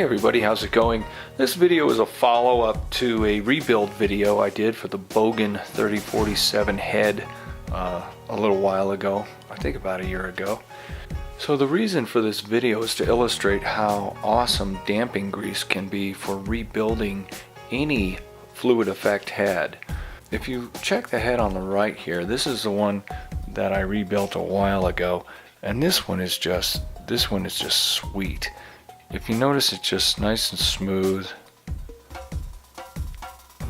Hey everybody, how's it going? This video is a follow-up to a rebuild video I did for the Bogen 3047 head a little while ago, I think about a year ago. So the reason for this video is to illustrate how awesome damping grease can be for rebuilding any fluid effect head. If you check the head on the right here, this is the one that I rebuilt a while ago, and this one is just sweet. If you notice, it's just nice and smooth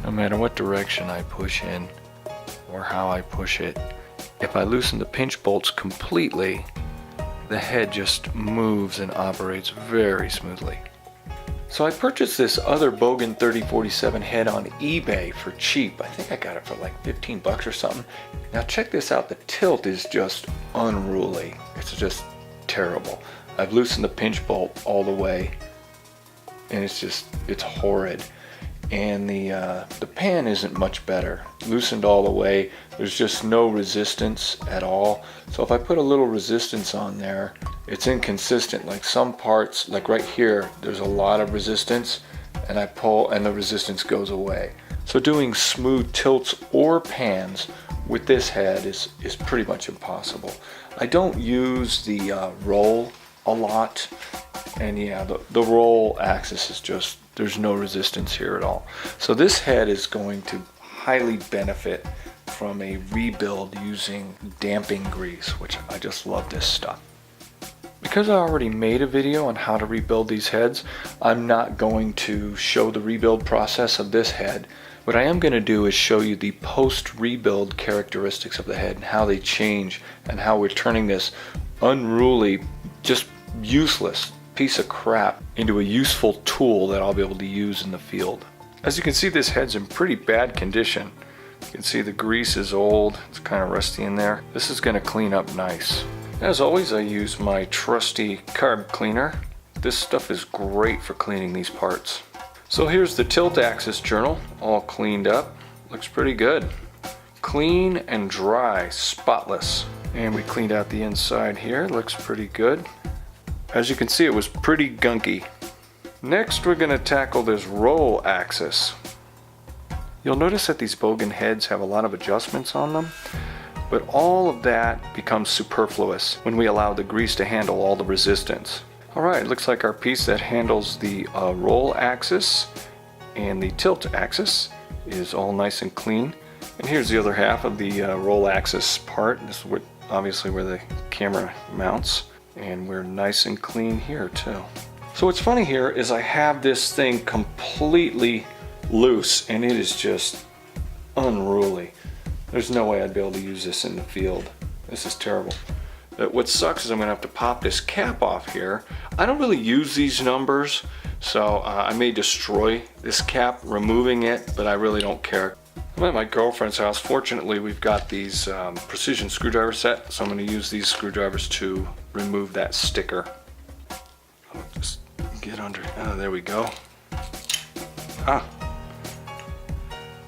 no matter what direction I push in or how I push it. If I loosen the pinch bolts completely, the head just moves and operates very smoothly. So I purchased this other Bogen 3047 head on eBay for cheap. I think I got it for like 15 bucks or something. Now check this out, the tilt is just unruly. It's just terrible. I've loosened the pinch bolt all the way and it's horrid. And the pan isn't much better. Loosened all the way, there's just no resistance at all. So if I put a little resistance on there, it's inconsistent. Like some parts, like right here, there's a lot of resistance, and I pull and the resistance goes away. So doing smooth tilts or pans with this head is pretty much impossible. I don't use the roll a lot, and yeah, the roll axis is just, there's no resistance here at all. So this head is going to highly benefit from a rebuild using damping grease, which I just love this stuff. Because I already made a video on how to rebuild these heads, I'm not going to show the rebuild process of this head. What I am going to do is show you the post-rebuild characteristics of the head and how they change and how we're turning this unruly, just useless piece of crap into a useful tool that I'll be able to use in the field. As you can see, this head's in pretty bad condition. You can see the grease is old, it's kind of rusty in there. This is going to clean up nice. As always, I use my trusty carb cleaner. This stuff is great for cleaning these parts. So here's the tilt axis journal, all cleaned up. Looks pretty good. Clean and dry, spotless. And we cleaned out the inside here, looks pretty good. As you can see, it was pretty gunky. Next, we're going to tackle this roll axis. You'll notice that these Bogen heads have a lot of adjustments on them, but all of that becomes superfluous when we allow the grease to handle all the resistance. Alright, looks like our piece that handles the roll axis and the tilt axis is all nice and clean. And here's the other half of the roll axis part. This is obviously where the camera mounts. And we're nice and clean here too. So what's funny here is I have this thing completely loose and it is just unruly. There's no way I'd be able to use this in the field. This is terrible. But what sucks is I'm gonna have to pop this cap off here. I don't really use these numbers, so I may destroy this cap removing it, but I really don't care. I'm at my girlfriend's house. Fortunately, we've got these precision screwdriver set, so I'm going to use these screwdrivers to remove that sticker. I'll just get under. Oh, there we go.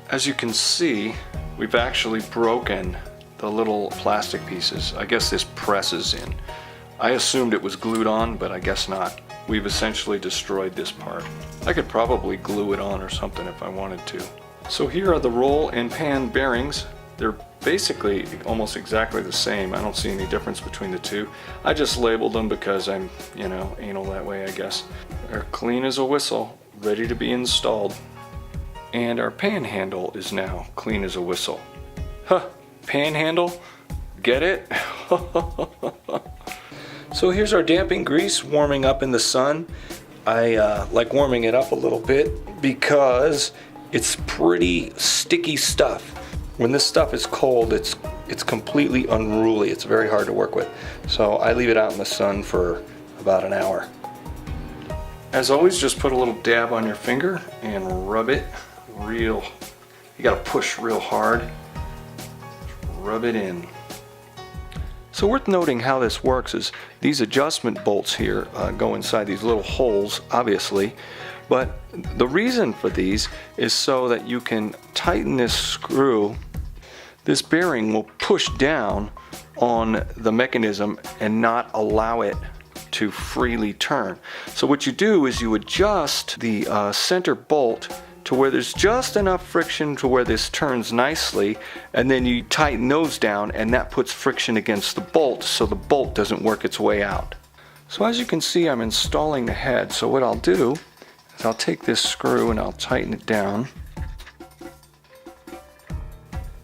As you can see, we've actually broken the little plastic pieces. I guess this presses in. I assumed it was glued on, but I guess not. We've essentially destroyed this part. I could probably glue it on or something if I wanted to. So here are the roll and pan bearings. They're basically almost exactly the same. I don't see any difference between the two. I just labeled them because I'm, anal that way, I guess. They're clean as a whistle, ready to be installed. And our pan handle is now clean as a whistle. Huh, pan handle? Get it? So here's our damping grease warming up in the sun. I like warming it up a little bit because it's pretty sticky stuff. When this stuff is cold, it's completely unruly. It's very hard to work with. So I leave it out in the sun for about an hour. As always, just put a little dab on your finger and rub it real. You gotta push real hard. Rub it in. So worth noting how this works is these adjustment bolts here go inside these little holes, obviously. But the reason for these is so that you can tighten this screw. This bearing will push down on the mechanism and not allow it to freely turn. So what you do is you adjust the center bolt to where there's just enough friction to where this turns nicely, and then you tighten those down, and that puts friction against the bolt so the bolt doesn't work its way out. So as you can see, I'm installing the head. So what I'll do is I'll take this screw and I'll tighten it down.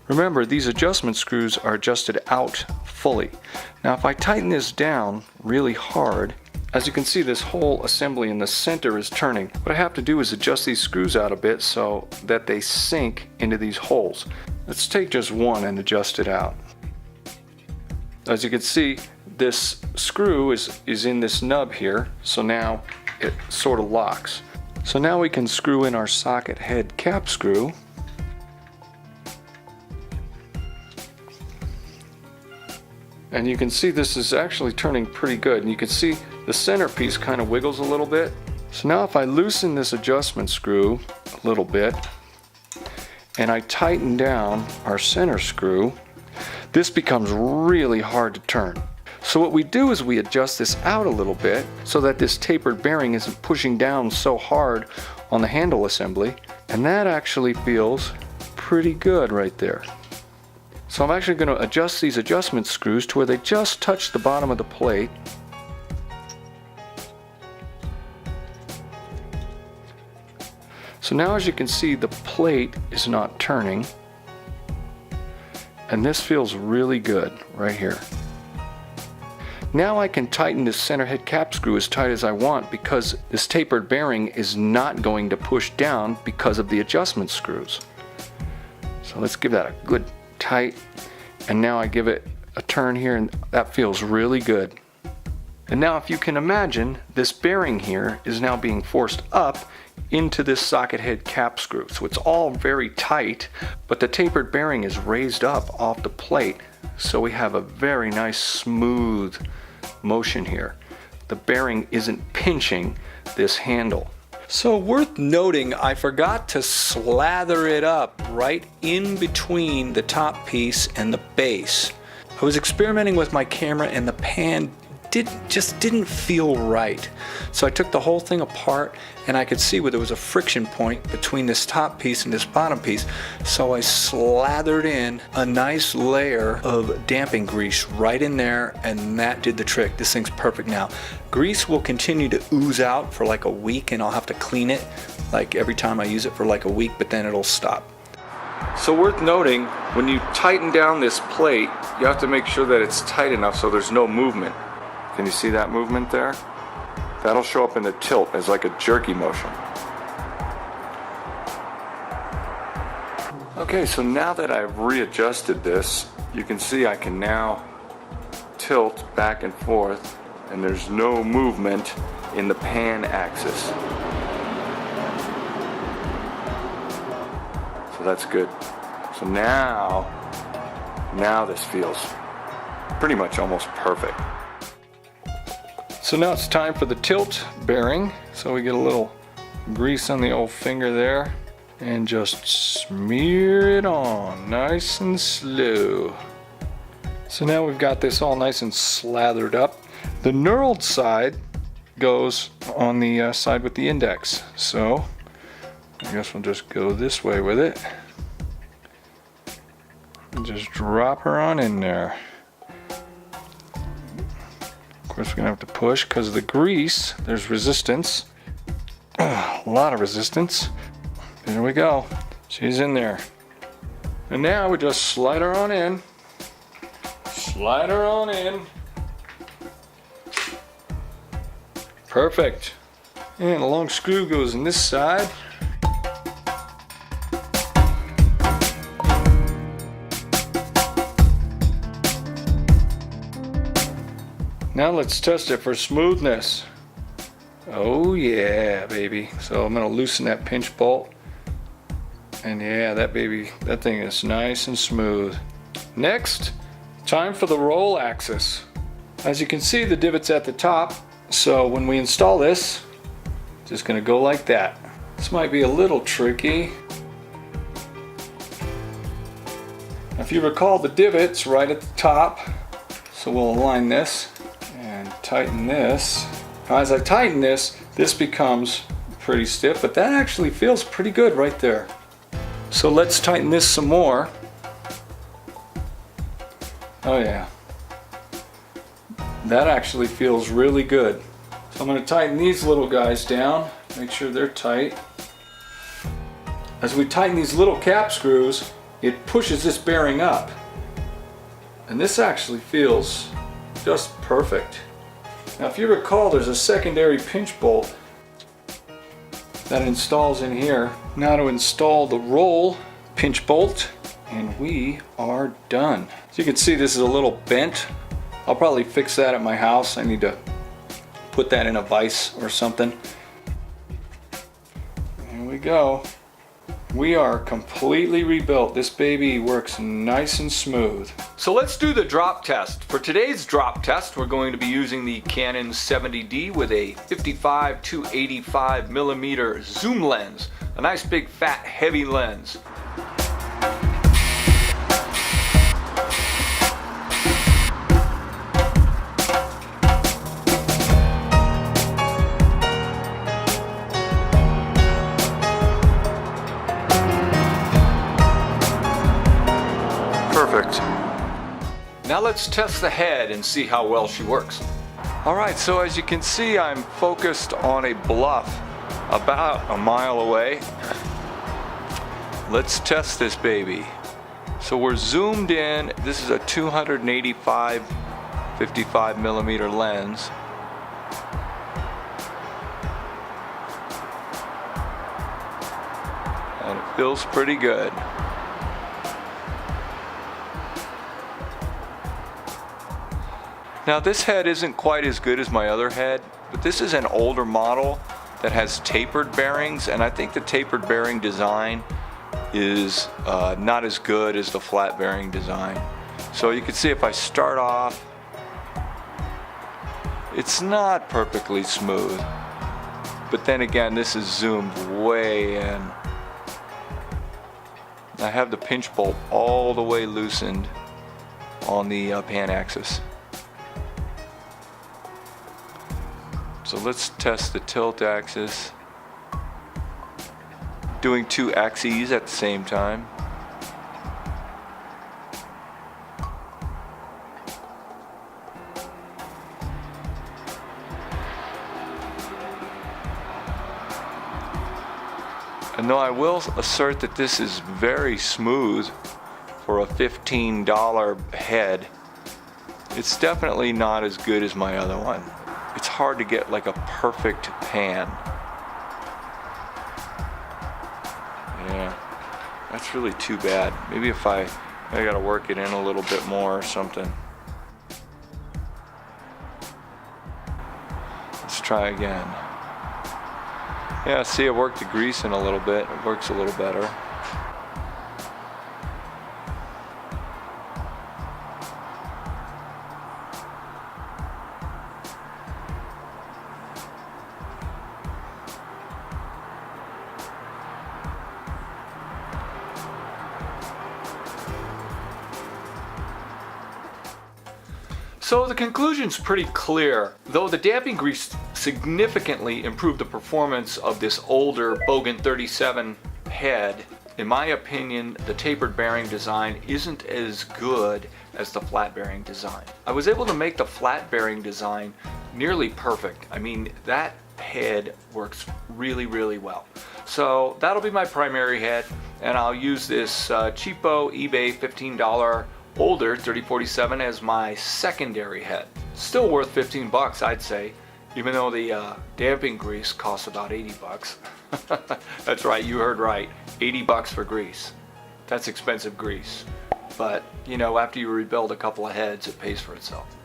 Remember, these adjustment screws are adjusted out fully. Now if I tighten this down really hard, as you can see, this whole assembly in the center is turning. What I have to do is adjust these screws out a bit so that they sink into these holes. Let's take just one and adjust it out. As you can see, this screw is in this nub here, so now it sort of locks. So now we can screw in our socket head cap screw. And you can see this is actually turning pretty good. And you can see the centerpiece kind of wiggles a little bit. So now if I loosen this adjustment screw a little bit and I tighten down our center screw, this becomes really hard to turn. So what we do is we adjust this out a little bit so that this tapered bearing isn't pushing down so hard on the handle assembly. And that actually feels pretty good right there. So I'm actually going to adjust these adjustment screws to where they just touch the bottom of the plate. So now as you can see, the plate is not turning, and this feels really good right here. Now I can tighten this center head cap screw as tight as I want because this tapered bearing is not going to push down because of the adjustment screws. So let's give that a good tight, and now I give it a turn here, and that feels really good. And now if you can imagine, this bearing here is now being forced up into this socket head cap screw. So it's all very tight, but the tapered bearing is raised up off the plate, so we have a very nice smooth motion here. The bearing isn't pinching this handle. So worth noting, I forgot to slather it up right in between the top piece and the base. I was experimenting with my camera and the pan just didn't feel right. So I took the whole thing apart and I could see where there was a friction point between this top piece and this bottom piece. So I slathered in a nice layer of damping grease right in there, and that did the trick. This thing's perfect now. Grease will continue to ooze out for like a week, and I'll have to clean it like every time I use it for like a week, but then it'll stop. So worth noting, when you tighten down this plate, you have to make sure that it's tight enough so there's no movement. Can you see that movement there? That'll show up in the tilt as like a jerky motion. Okay, so now that I've readjusted this, you can see I can now tilt back and forth, and there's no movement in the pan axis. So that's good. So now this feels pretty much almost perfect. So now it's time for the tilt bearing. So we get a little grease on the old finger there and just smear it on nice and slow. So now we've got this all nice and slathered up. The knurled side goes on the side with the index. So I guess we'll just go this way with it and just drop her on in there. Of course, we're gonna have to push because of the grease. There's resistance, a lot of resistance. There we go. She's in there. And now we just slide her on in. Slide her on in. Perfect. And a long screw goes in this side. Now let's test it for smoothness. Oh yeah, baby. So I'm gonna loosen that pinch bolt. And yeah, that thing is nice and smooth. Next, time for the roll axis. As you can see, the divot's at the top. So when we install this, just gonna go like that. This might be a little tricky. If you recall, the divot's right at the top. So we'll align this and tighten this. Now, as I tighten this, this becomes pretty stiff, but that actually feels pretty good right there. So let's tighten this some more. Oh yeah. That actually feels really good. So I'm going to tighten these little guys down, make sure they're tight. As we tighten these little cap screws, it pushes this bearing up. And this actually feels just perfect. Now if you recall, there's a secondary pinch bolt that installs in here. Now to install the roll pinch bolt, and we are done. So you can see this is a little bent. I'll probably fix that at my house. I need to put that in a vise or something. Here we go. We are completely rebuilt. This baby works nice and smooth. So let's do the drop test. For today's drop test, we're going to be using the Canon 70D with a 55 to 85 millimeter zoom lens. A nice big fat heavy lens. Perfect. Now let's test the head and see how well she works. Alright, so as you can see, I'm focused on a bluff about a mile away. Let's test this baby. So we're zoomed in. This is a 285 55 millimeter lens. And it feels pretty good. Now this head isn't quite as good as my other head, but this is an older model that has tapered bearings, and I think the tapered bearing design is not as good as the flat bearing design. So you can see if I start off, it's not perfectly smooth, but then again this is zoomed way in. I have the pinch bolt all the way loosened on the pan axis. So let's test the tilt axis, doing two axes at the same time. And though I will assert that this is very smooth for a $15 head, it's definitely not as good as my other one. It's hard to get like a perfect pan. Yeah, that's really too bad. Maybe if I gotta work it in a little bit more or something. Let's try again. Yeah, see, I worked the grease in a little bit. It works a little better. So the conclusion's pretty clear. Though the damping grease significantly improved the performance of this older Bogen 37 head, in my opinion, the tapered bearing design isn't as good as the flat bearing design. I was able to make the flat bearing design nearly perfect. I mean, that head works really, really well. So that'll be my primary head, and I'll use this cheapo eBay $15 older 3047 as my secondary head. Still worth 15 bucks, I'd say, even though the damping grease costs about 80 bucks. That's right, you heard right, 80 bucks for grease. That's expensive grease. But, you know, after you rebuild a couple of heads, it pays for itself.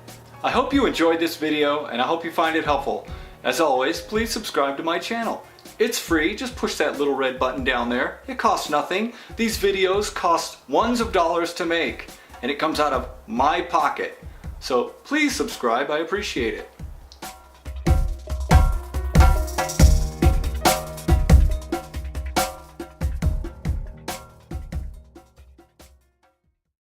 I hope you enjoyed this video, and I hope you find it helpful. As always, please subscribe to my channel. It's free, just push that little red button down there. It costs nothing. These videos cost ones of dollars to make, and it comes out of my pocket. So please subscribe, I appreciate it.